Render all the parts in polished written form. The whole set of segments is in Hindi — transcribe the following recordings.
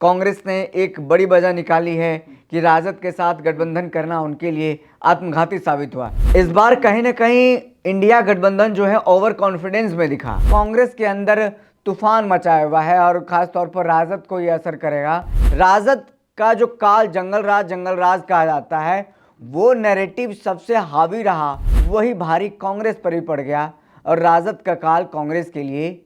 कांग्रेस ने एक बड़ी वजह निकाली है कि राजद के साथ गठबंधन करना उनके लिए आत्मघाती साबित हुआ। इस बार कहीं ना कहीं इंडिया गठबंधन जो है ओवर कॉन्फिडेंस में दिखा। कांग्रेस के अंदर तूफान मचाया हुआ है और खास तौर पर राजद को यह असर करेगा। राजद का जो काल जंगल राज कहा जाता है, वो नैरेटिव सबसे हावी रहा, वही भारी कांग्रेस पर भी पड़ गया और राजद का काल कांग्रेस के लिए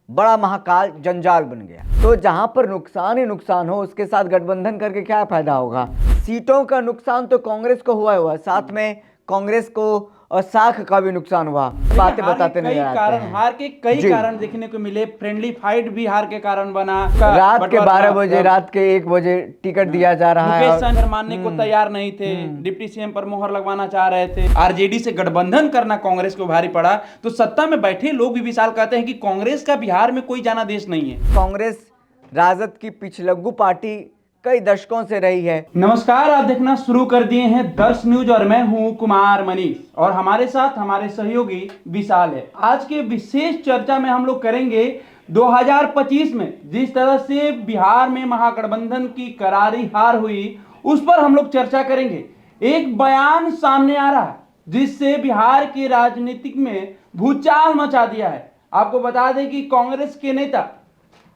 बड़ा महाकाल जंजाल बन गया। तो जहां पर नुकसान ही नुकसान हो, उसके साथ गठबंधन करके क्या फायदा होगा। सीटों का नुकसान तो कांग्रेस को हुआ, साथ में कांग्रेस को और साख का भी नुकसान हुआ। बातें बताते नजर आते हैं। हार के कई कारण देखने को मिले। फ्रेंडली फाइट भी हार के कारण बना। रात के 12 बजे, रात के 1 बजे टिकट दिया जा रहा है। मुकेश सहनी मानने को तैयार नहीं थे, डिप्टी सीएम पर मोहर लगवाना चाह रहे थे। आरजेडी से गठबंधन करना कांग्रेस को भारी पड़ा। तो सत्ता में बैठे लोग भी विशाल कहते हैं कि कांग्रेस का बिहार में कोई जाना देश नहीं है। कांग्रेस राजद की पिछलग्गू पार्टी कई दशकों से रही है। नमस्कार, आप देखना शुरू कर दिए हैं दर्श न्यूज और मैं हूं कुमार मनीष और हमारे साथ हमारे सहयोगी विशाल है। आज के विशेष चर्चा में हम लोग करेंगे 2025 में जिस तरह से बिहार में महागठबंधन की करारी हार हुई, उस पर हम लोग चर्चा करेंगे। एक बयान सामने आ रहा है जिससे बिहार की राजनीतिक में भूचाल मचा दिया है। आपको बता दें कि कांग्रेस के नेता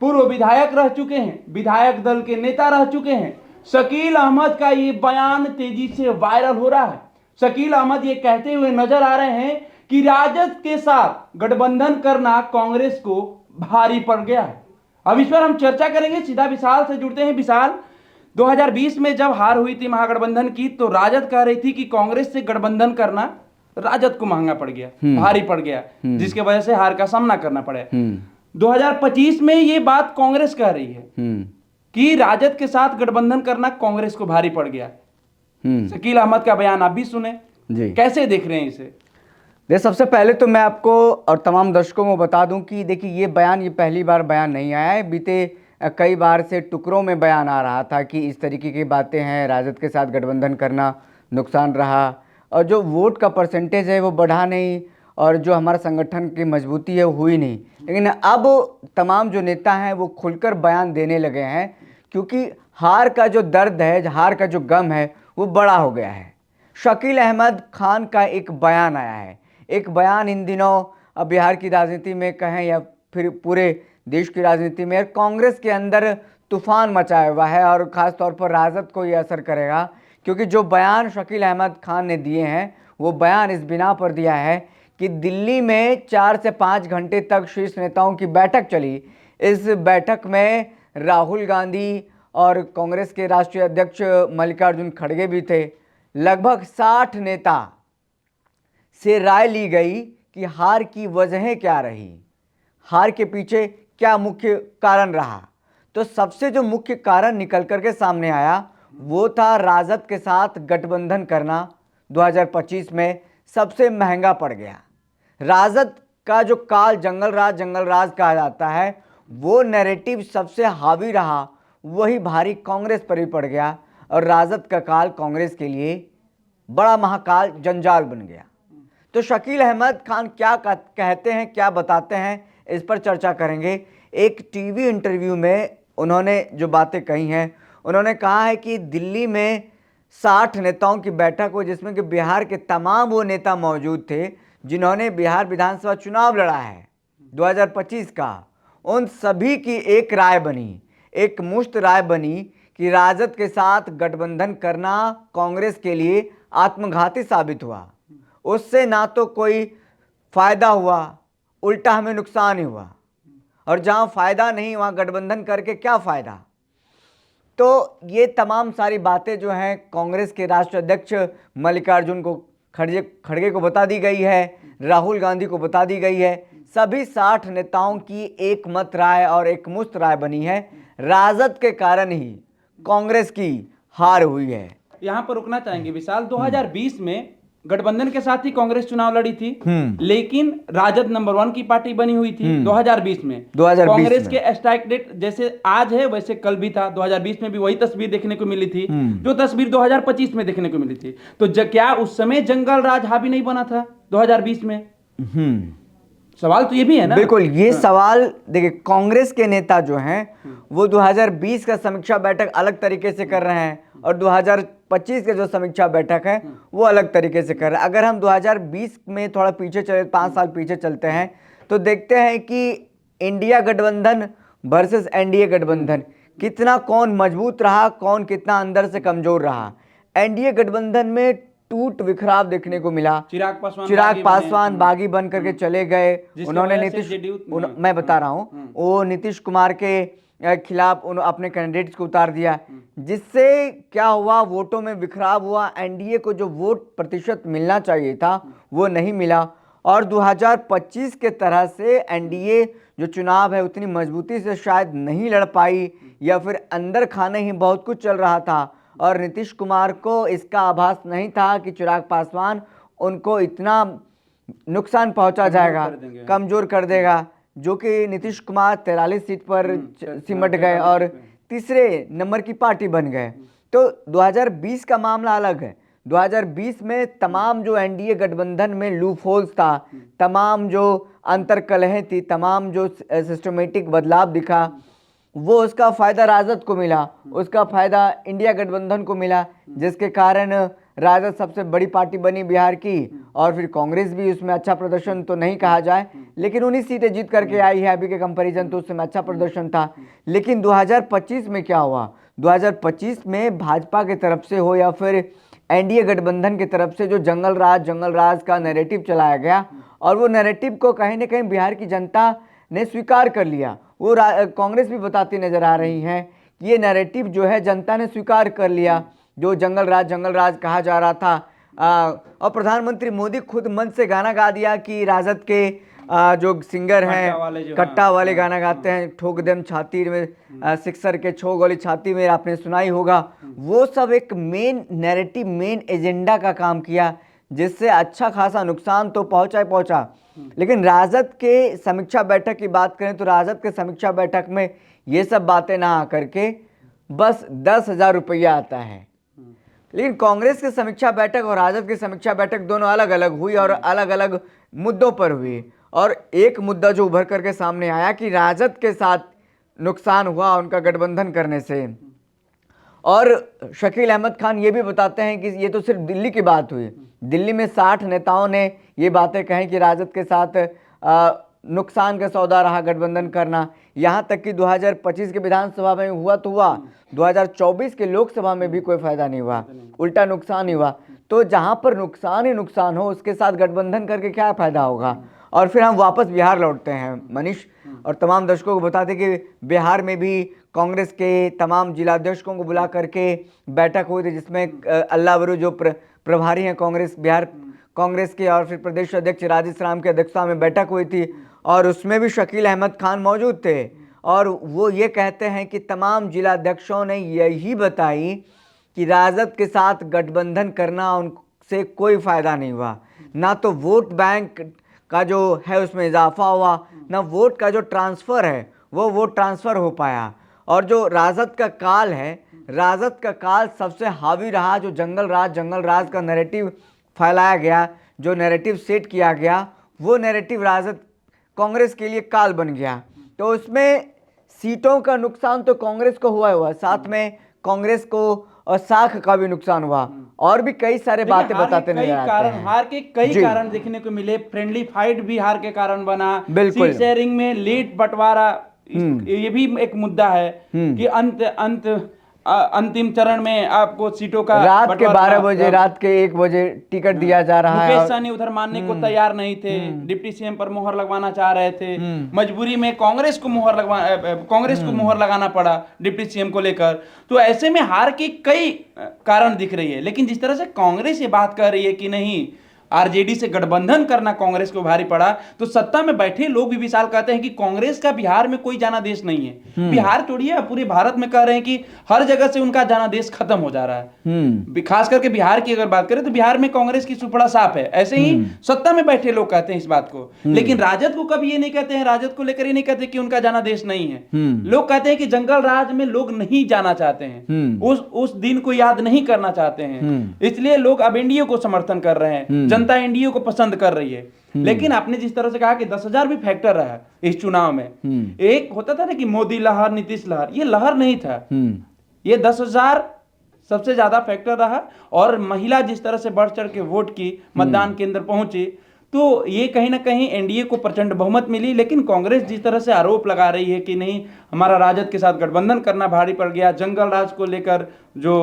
पूर्व विधायक रह चुके हैं, विधायक दल के नेता रह चुके हैं, शकील अहमद का ये बयान तेजी से वायरल हो रहा है। शकील अहमद ये कहते हुए नजर आ रहे हैं कि राजद के साथ गठबंधन करना कांग्रेस को भारी पड़ गया है। अब इस पर हम चर्चा करेंगे। सीधा विशाल से जुड़ते हैं। विशाल, 2020 में जब हार हुई थी महागठबंधन की, तो राजद कह रही थी कि कांग्रेस से गठबंधन करना राजद को महंगा पड़ गया, भारी पड़ गया, जिसके वजह से हार का सामना करना पड़ा। 2025 में ये बात कांग्रेस कह रही है कि राजद के साथ गठबंधन करना कांग्रेस को भारी पड़ गया। शकील अहमद का बयान आप भी सुने जी, कैसे देख रहे हैं इसे? सबसे पहले तो मैं आपको और तमाम दर्शकों को बता दूं कि देखिए, ये बयान ये पहली बार बयान नहीं आया है। बीते कई बार से टुकड़ों में बयान आ रहा था कि इस तरीके की बातें हैं, राजद के साथ गठबंधन करना नुकसान रहा और जो वोट का परसेंटेज है वो बढ़ा नहीं और जो हमारा संगठन की मजबूती है वो हुई नहीं। लेकिन अब तमाम जो नेता हैं वो खुलकर बयान देने लगे हैं, क्योंकि हार का जो दर्द है, हार का जो गम है वो बड़ा हो गया है। शकील अहमद खान का एक बयान आया है। एक बयान इन दिनों अब बिहार की राजनीति में कहें या फिर पूरे देश की राजनीति में कांग्रेस के अंदर तूफान मचाया हुआ है और ख़ास तौर पर राजद को ये असर करेगा, क्योंकि जो बयान शकील अहमद खान ने दिए हैं वो बयान इस बिना पर दिया है कि दिल्ली में 4 से 5 घंटे तक शीर्ष नेताओं की बैठक चली। इस बैठक में राहुल गांधी और कांग्रेस के राष्ट्रीय अध्यक्ष मल्लिकार्जुन खड़गे भी थे। लगभग 60 नेता से राय ली गई कि हार की वजहें क्या रही, हार के पीछे क्या मुख्य कारण रहा। तो सबसे जो मुख्य कारण निकल करके सामने आया वो था राजद के साथ गठबंधन करना 2025 में सबसे महंगा पड़ गया। राजद का जो काल जंगल राज कहा जाता है, वो नैरेटिव सबसे हावी रहा, वही भारी कांग्रेस पर भी पड़ गया और राजद का काल कांग्रेस के लिए बड़ा महाकाल जंजाल बन गया। तो शकील अहमद खान क्या कहते हैं, क्या बताते हैं, इस पर चर्चा करेंगे। एक टीवी इंटरव्यू में उन्होंने जो बातें कही हैं, उन्होंने कहा है कि दिल्ली में 60 नेताओं की बैठक हुई, जिसमें कि बिहार के तमाम वो नेता मौजूद थे जिन्होंने बिहार विधानसभा चुनाव लड़ा है 2025 का। उन सभी की एक राय बनी, एक मुश्त राय बनी कि राजद के साथ गठबंधन करना कांग्रेस के लिए आत्मघाती साबित हुआ। उससे ना तो कोई फायदा हुआ, उल्टा हमें नुकसान ही हुआ, और जहां फायदा नहीं वहां गठबंधन करके क्या फायदा। तो ये तमाम सारी बातें जो हैं कांग्रेस के राष्ट्रीय अध्यक्ष मल्लिकार्जुन को खड़गे को बता दी गई है, राहुल गांधी को बता दी गई है। सभी 60 नेताओं की एक मत राय और एक मुश्त राय बनी है। राजद के कारण ही कांग्रेस की हार हुई है। यहाँ पर रुकना चाहेंगे विशाल। 2020 में गठबंधन के साथ ही कांग्रेस चुनाव लड़ी थी, लेकिन राजद नंबर 1 की पार्टी बनी हुई थी 2020 में। कांग्रेस के स्ट्राइक रेट जैसे आज है वैसे कल भी था। 2020 में भी वही तस्वीर देखने को मिली थी जो तस्वीर 2025 में देखने को मिली थी। तो क्या उस समय जंगल राज हावी नहीं बना था 2020 में? सवाल तो ये भी है ना। बिल्कुल, ये सवाल देखिए, कांग्रेस के नेता जो हैं वो 2020 का समीक्षा बैठक अलग तरीके से कर रहे हैं और 2025 के जो समीक्षा बैठक है वो अलग तरीके से कर रहे हैं। अगर हम 2020 में थोड़ा पीछे चले, 5 साल पीछे चलते हैं, तो देखते हैं कि इंडिया गठबंधन वर्सेस एनडीए गठबंधन, कितना कौन मजबूत रहा, कौन कितना अंदर से कमजोर रहा। एनडीए गठबंधन में टूट बिखराव देखने को मिला। चिराग पासवान बागी बन करके चले गए। उन्होंने मैं बता रहा हूँ, वो नीतीश कुमार के खिलाफ अपने कैंडिडेट्स को उतार दिया, जिससे क्या हुआ, वोटों में बिखराव हुआ। एनडीए को जो वोट प्रतिशत मिलना चाहिए था वो नहीं मिला और 2025 के तरह से एनडीए जो चुनाव है उतनी मजबूती से शायद नहीं लड़ पाई, या फिर अंदर खाने ही बहुत कुछ चल रहा था और नीतीश कुमार को इसका आभास नहीं था कि चिराग पासवान उनको इतना नुकसान पहुंचा जाएगा, कमजोर कर देगा, जो कि नीतीश कुमार 43 सीट पर सिमट गए और तीसरे नंबर की पार्टी बन गए। तो 2020 का मामला अलग है। 2020 में तमाम जो एनडीए गठबंधन में लूप होल्स था, तमाम जो अंतर्कलहें थी, तमाम जो सिस्टमेटिक बदलाव दिखा, वो उसका फायदा राजद को मिला, उसका फायदा इंडिया गठबंधन को मिला, जिसके कारण राजद सबसे बड़ी पार्टी बनी बिहार की। और फिर कांग्रेस भी उसमें अच्छा प्रदर्शन तो नहीं कहा जाए, लेकिन 19 सीटें जीत करके आई है अभी के कंपैरिजन, तो उसमें अच्छा प्रदर्शन था। लेकिन 2025 में क्या हुआ, 2025 में भाजपा की तरफ से हो या फिर एनडीए गठबंधन की तरफ से जो जंगल राज का नैरेटिव चलाया गया, और वो नैरेटिव को कहीं ना कहीं बिहार की जनता ने स्वीकार कर लिया। वो कांग्रेस भी बताती नजर आ रही है कि ये नैरेटिव जो है जनता ने स्वीकार कर लिया, जो जंगल राज कहा जा रहा था। और प्रधानमंत्री मोदी खुद मन से गाना गा दिया कि राजद के जो सिंगर हैं कट्टा वाले गाना गाते हैं, ठोक देम छाती में सिक्सर के 6 गोली छाती में, आपने सुना ही होगा। वो सब एक मेन नैरेटिव, मेन एजेंडा का काम किया, जिससे अच्छा खासा नुकसान तो पहुंचा। लेकिन राजद के समीक्षा बैठक की बात करें तो राजद के समीक्षा बैठक में ये सब बातें ना आकर के बस 10,000 रुपया आता है। लेकिन कांग्रेस की समीक्षा बैठक और राजद की समीक्षा बैठक दोनों अलग अलग हुई और अलग अलग मुद्दों पर हुई। और एक मुद्दा जो उभर करके सामने आया कि राजद के साथ नुकसान हुआ उनका गठबंधन करने से। और शकील अहमद खान ये भी बताते हैं कि ये तो सिर्फ दिल्ली की बात हुई, दिल्ली में 60 नेताओं ने ये बातें कही कि राजद के साथ नुकसान का सौदा रहा गठबंधन करना। यहाँ तक कि 2025 के विधानसभा में हुआ तो हुआ, 2024 के लोकसभा में भी कोई फायदा नहीं हुआ, उल्टा नुकसान ही हुआ। तो जहाँ पर नुकसान ही नुकसान हो उसके साथ गठबंधन करके क्या फायदा होगा। और फिर हम वापस बिहार लौटते हैं मनीष, और तमाम दर्शकों को बताते कि बिहार में भी कांग्रेस के तमाम जिलाध्यक्षों को बुला करके बैठक हुई थी, जिसमें अल्लाह बरू जो प्रभारी हैं कांग्रेस बिहार कांग्रेस के और फिर प्रदेश अध्यक्ष राजेश राम की अध्यक्षता में बैठक हुई थी, और उसमें भी शकील अहमद खान मौजूद थे। और वो ये कहते हैं कि तमाम जिलाध्यक्षों ने यही बताई कि राजद के साथ गठबंधन करना उनसे कोई फायदा नहीं हुआ, ना तो वोट बैंक का जो है उसमें इजाफा हुआ, ना वोट का जो ट्रांसफ़र है वो वोट ट्रांसफ़र हो पाया। और जो राजद का काल है, राजद का काल सबसे हावी रहा, जो जंगल राज का नैरेटिव फैलाया गया, जो नैरेटिव सेट किया गया, वो नैरेटिव राजद कांग्रेस के लिए काल बन गया। तो उसमें सीटों का नुकसान तो कांग्रेस को हुआ, साथ में कांग्रेस को और साख का भी नुकसान हुआ, और भी कई सारे बातें बताते नजर आते हैं। हार के कई कारण देखने को मिले। फ्रेंडली फाइट भी हार के कारण बना, बिल्कुल, सीट शेयरिंग में लीड बंटवारा, ये भी एक मुद्दा है कि अंतिम चरण में आपको सीटों का रात के 12 बजे, रात के 1 बजे टिकट दिया जा रहा है। मुकेश सहनी उधर मानने को तैयार नहीं थे, डिप्टी सीएम पर मोहर लगवाना चाह रहे थे, मजबूरी में कांग्रेस को मोहर लगाना पड़ा डिप्टी सीएम को लेकर। तो ऐसे में हार के कई कारण दिख रही है। लेकिन जिस तरह से कांग्रेस ये बात कर रही है कि नहीं आरजेडी से गठबंधन करना कांग्रेस को भारी पड़ा, तो सत्ता में बैठे लोग भी विशाल कहते हैं कि कांग्रेस का बिहार में कोई जाना देश नहीं है। बिहार छोड़िए, पूरे भारत में कह रहे हैं कि हर जगह से उनका जाना देश खत्म हो जा रहा है। खास करके बिहार की अगर बात करें तो बिहार में कांग्रेस की सुपड़ा साफ है। ऐसे ही सत्ता में बैठे लोग कहते हैं इस बात को, लेकिन राजद को कभी ये नहीं कहते हैं, राजद को लेकर ये नहीं कहते कि उनका जाना देश नहीं है। लोग कहते हैं कि जंगल राज में लोग नहीं जाना चाहते हैं, उस दिन को याद नहीं करना चाहते हैं, इसलिए लोग अब एनडीए को समर्थन कर रहे हैं। जनता एनडीए को पसंद कर रही है। लेकिन आपने जिस तरह से कहा कि 10,000 भी फैक्टर रहा है इस चुनाव में, एक होता था ना कि मोदी लहर, नीतीश लहर, ये लहर नहीं था, ये 10,000 सबसे ज्यादा फैक्टर रहा। और महिला जिस तरह से बढ़ चढ़ के वोट की, मतदान केंद्र पहुंची, तो ये कहीं ना कहीं एनडीए को प्रचंड बहुमत मिली। लेकिन कांग्रेस जिस तरह से आरोप लगा रही है कि नहीं, हमारा राजद के साथ गठबंधन करना भारी पड़ गया, जंगल राज को लेकर जो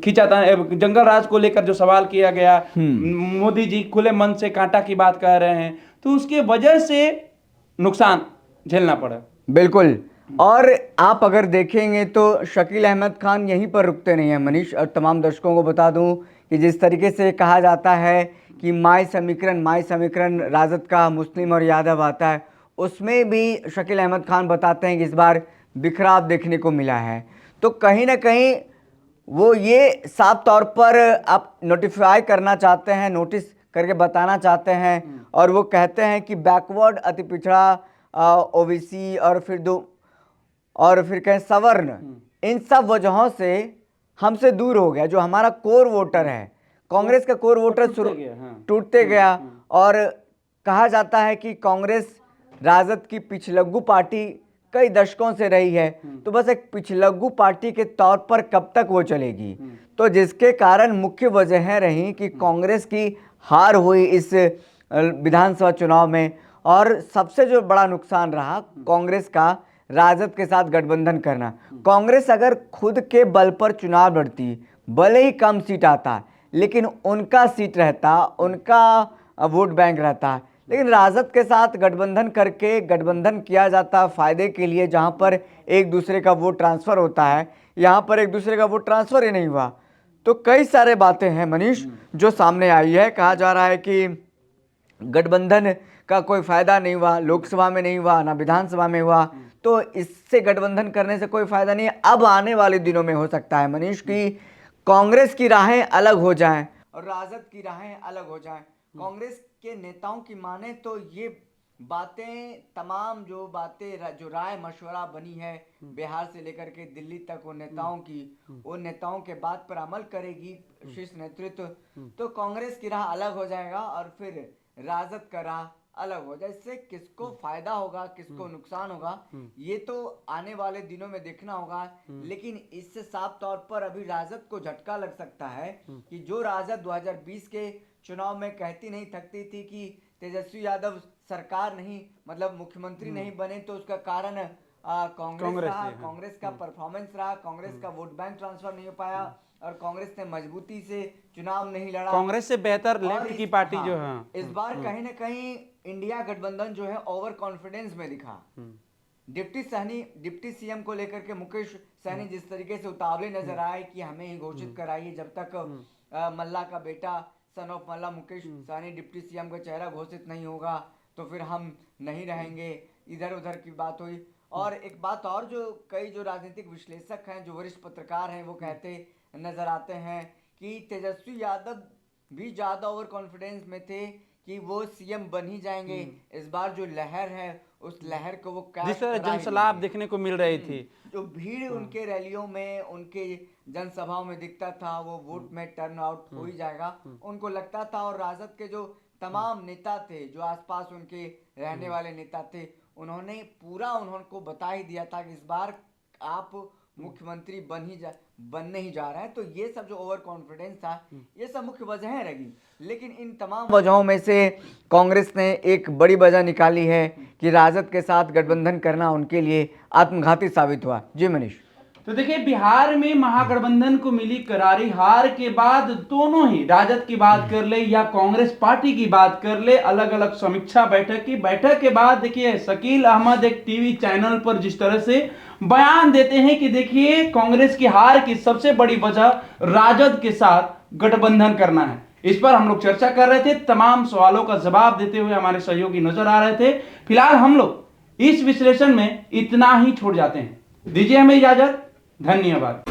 खींचा, जंगल राज को लेकर जो सवाल किया गया, मोदी जी खुले मन से कांटा की बात कह रहे हैं, तो उसके वजह से नुकसान झेलना पड़ा। बिल्कुल। और आप अगर देखेंगे तो शकील अहमद खान यहीं पर रुकते नहीं हैं मनीष। और तमाम दर्शकों को बता दूं कि जिस तरीके से कहा जाता है कि माय समीकरण राजद का मुस्लिम और यादव आता है, उसमें भी शकील अहमद खान बताते हैं कि इस बार बिखराव देखने को मिला है। तो कहीं ना कहीं वो ये साफ तौर पर आप नोटिफाई करना चाहते हैं, नोटिस करके बताना चाहते हैं। और वो कहते हैं कि बैकवर्ड, अति पिछड़ा, ओबीसी और फिर कहें सवर्ण, इन सब वजहों से हमसे दूर हो गया। जो हमारा कोर वोटर है, कांग्रेस का कोर वोटर टूटते गया। और कहा जाता है कि कांग्रेस राजद की पिछलग्गू पार्टी कई दशकों से रही है, तो बस एक पिछलग्गू पार्टी के तौर पर कब तक वो चलेगी। तो जिसके कारण मुख्य वजह रही कि कांग्रेस की हार हुई इस विधानसभा चुनाव में। और सबसे जो बड़ा नुकसान रहा कांग्रेस का राजद के साथ गठबंधन करना। कांग्रेस अगर खुद के बल पर चुनाव लड़ती, भले ही कम सीट आता, लेकिन उनका सीट रहता, उनका वोट बैंक रहता। लेकिन राजद के साथ गठबंधन करके गठबंधन किया जाता फायदे के लिए, जहां पर एक दूसरे का वोट ट्रांसफर होता है, यहाँ पर एक दूसरे का वोट ट्रांसफर ही नहीं हुआ। तो कई सारे बातें हैं मनीष जो सामने आई है। कहा जा रहा है कि गठबंधन का कोई फायदा नहीं हुआ, लोकसभा में नहीं हुआ, ना विधानसभा में हुआ, तो इससे गठबंधन करने से कोई फायदा नहीं है। अब आने वाले दिनों में हो सकता है मनीष की कांग्रेस की राहें अलग हो जाएं और राजद की राहें अलग हो जाएं। कांग्रेस के नेताओं की माने तो ये बातें, तमाम जो राय मशवरा बनी है बिहार से लेकर के दिल्ली तक, वो नेताओं की, वो नेताओं के बात पर अमल करेगी शीर्ष नेतृत्व, तो कांग्रेस की राह अलग हो जाएगा और फिर राजद का राह अलग हो जाए। इससे किसको फायदा होगा, किसको नुकसान होगा, ये तो आने वाले दिनों में देखना होगा। लेकिन इससे साफ तौर पर अभी राजद को झटका लग सकता है कि जो राजद 2020 के चुनाव में कहती नहीं थकती थी कि तेजस्वी यादव सरकार नहीं, मतलब मुख्यमंत्री नहीं बने, तो उसका कारण कांग्रेस रहा, कांग्रेस का परफॉर्मेंस रहा, कांग्रेस का वोट बैंक ट्रांसफर नहीं हो पाया और कांग्रेस ने मजबूती से चुनाव नहीं लड़ा। कांग्रेस से बेहतर लेफ्ट की पार्टी जो है इस बार कहीं ना कहीं इंडिया गठबंधन जो है ओवर कॉन्फिडेंस में दिखा। डिप्टी सीएम को लेकर के मुकेश सहनी जिस तरीके से उतावले नजर आए कि हमें ही घोषित कराइए, जब तक मल्ला का बेटा son of Malla Mukesh Sahani deputy CM का चेहरा घोषित नहीं होगा तो फिर हम नहीं रहेंगे, इधर उधर की बात हुई। और एक बात और, जो कई जो राजनीतिक विश्लेषक हैं, जो वरिष्ठ पत्रकार हैं, वो कहते नजर आते हैं कि तेजस्वी यादव भी ज्यादा ओवर कॉन्फिडेंस में थे कि वो सीएम बन ही जाएंगे। इस बार जो लहर है उस लहर को वो जिस तरह जनसलाब देखने को मिल रही थी, जो भीड़ उनके रैलियों में, उनके जनसभाओं में दिखता था, वो वोट में टर्न आउट हो ही जाएगा, उनको लगता था। और राजद के जो तमाम नेता थे, जो आसपास उनके रहने वाले नेता थे, उन्होंने उनको बता ही दिया था कि इस बार आप मुख्यमंत्री बनने ही जा रहे हैं। तो ये सब जो ओवर कॉन्फिडेंस था, ये सब मुख्य वजहें रही। लेकिन इन तमाम वजहों में से कांग्रेस ने एक बड़ी वजह निकाली है कि राजद के साथ गठबंधन करना उनके लिए आत्मघाती साबित हुआ। जी मनीष। तो देखिए, बिहार में महागठबंधन को मिली करारी हार के बाद दोनों ही, राजद की बात कर ले या कांग्रेस पार्टी की बात कर ले, अलग अलग समीक्षा बैठक के बाद देखिए शकील अहमद एक टीवी चैनल पर जिस तरह से बयान देते हैं कि देखिए कांग्रेस की हार की सबसे बड़ी वजह राजद के साथ गठबंधन करना है। इस पर हम लोग चर्चा कर रहे थे, तमाम सवालों का जवाब देते हुए हमारे सहयोगी नजर आ रहे थे। फिलहाल हम लोग इस विश्लेषण में इतना ही छोड़ जाते हैं। दीजिए हमें इजाजत, धन्यवाद।